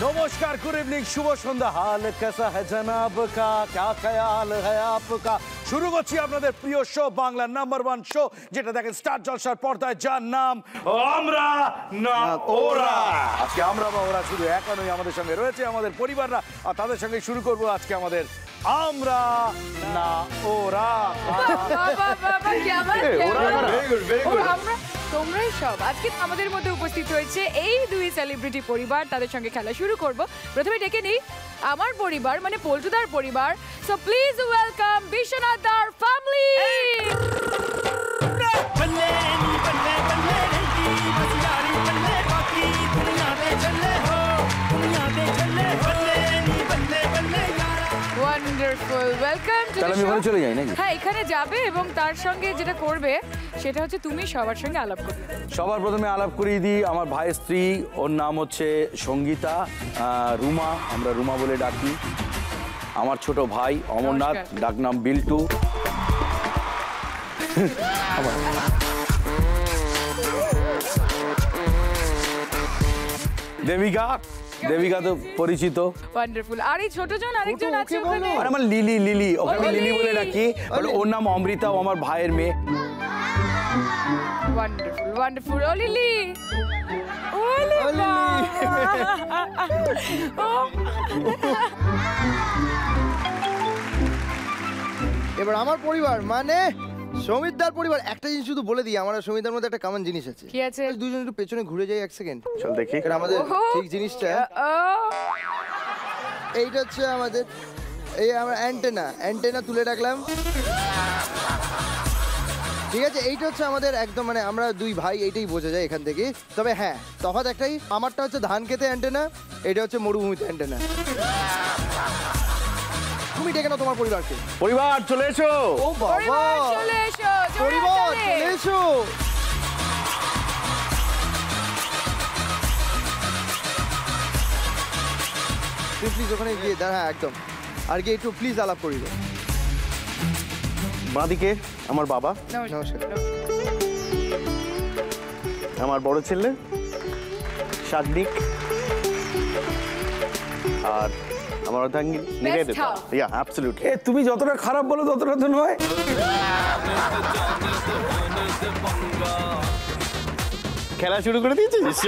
नमस्कार, good evening, शुभ सन्ध्या। हाल कैसा है जनाब का, क्या ख्याल है आपका? শুরু করছি আপনাদের প্রিয় শো, বাংলা নাম্বার 1 শো, যেটা দেখেন স্টার জলসার পর্দায়, যার নাম আমরা না ওরা। আজকে আমরা বা ওরা শুধু একা নয়, আমাদের সঙ্গে রয়েছে আমাদের পরিবাররা, আর তাদের সঙ্গে শুরু করব আজকে আমাদের আমরা না ওরা। তোমরাই সব আজকে আমাদের মধ্যে উপস্থিত হয়েছে এই দুই সেলিব্রিটি পরিবার, তাদের সঙ্গে খেলা শুরু করব। প্রথমে ডেকে নিই আমার পরিবার, মানে পল্টুদার পরিবার। সো প্লিজ ওয়েলকাম বিশ্বনাথদার family. Wonderful, welcome to the show. চলে যাই নাকি? হ্যাঁ, এখানে যাবে এবং তার সঙ্গে যেটা করবে সেটা হচ্ছে তুমি সবার সঙ্গে আলাপ করবে। সবার প্রথমে আলাপ করিয়ে দিই আমার ভাইয়ের স্ত্রী, ওর নাম হচ্ছে সঙ্গীতা, রুমা, আমরা রুমা বলে ডাকি। আমার ছোট ভাই অমরনাথ, ডাকনাম বিল্টু। দেবিকা, দেবিকা তো পরিচিত। ওয়ান্ডারফুল। আর এই ছোট জন আরেকজন আছে ওখানে, আর আমার লিলি, লিলি, ওকে আমি লিলি বলে ডাকি। ওর নাম অমৃতা, ও আমার ভাইয়ের মেয়ে। Wonderful, wonderful. ও লিলি, ও লিলি। এবার আমার পরিবার মানে সমিতদার পরিবার। একটা জিনিস শুধু বলে দিই, আমার সমিতদার মধ্যে একটা কমন জিনিস আছে। কি আছে? দুজন একটু পেছনে ঘুরে যাই 1 সেকেন্ড। চল দেখি। এটা আমাদের ঠিক জিনিসটা। এইটা হচ্ছে আমাদের, এই আমরা অ্যান্টেনা তুলে রাখলাম, ঠিক আছে। এইটা হচ্ছে আমাদের একদম, মানে আমরা দুই ভাই, এইটাই বোঝা যায় এখান থেকে। তবে হ্যাঁ, তফাৎ একটাই, আমারটা হচ্ছে ধান খেতে অ্যান্টেনা, এটা হচ্ছে মরুভূমিতে অ্যান্টেনা। তুমি ডেকে নাও তোমার পরিবারকে। পরিবার চলে এসো। ও বাবা, চলে এসো পরিবার চলে এসো। প্লিজ ওখানে গিয়ে দাঁড়া, একদম আর গিয়ে একটু প্লিজ আলাপ করি। বাঁদিকে আমার বাবা, নমস্কার। আমার বড় ছেলে শাগনিক, আর আমার অর্ধাঙ্গিনী নিবেদিতা। ইয়া, অ্যাবসলিউটলি। এ তুমি যতটা খারাপ বলো ততটা তো নয়। খেলা শুরু করে দিয়েছিস?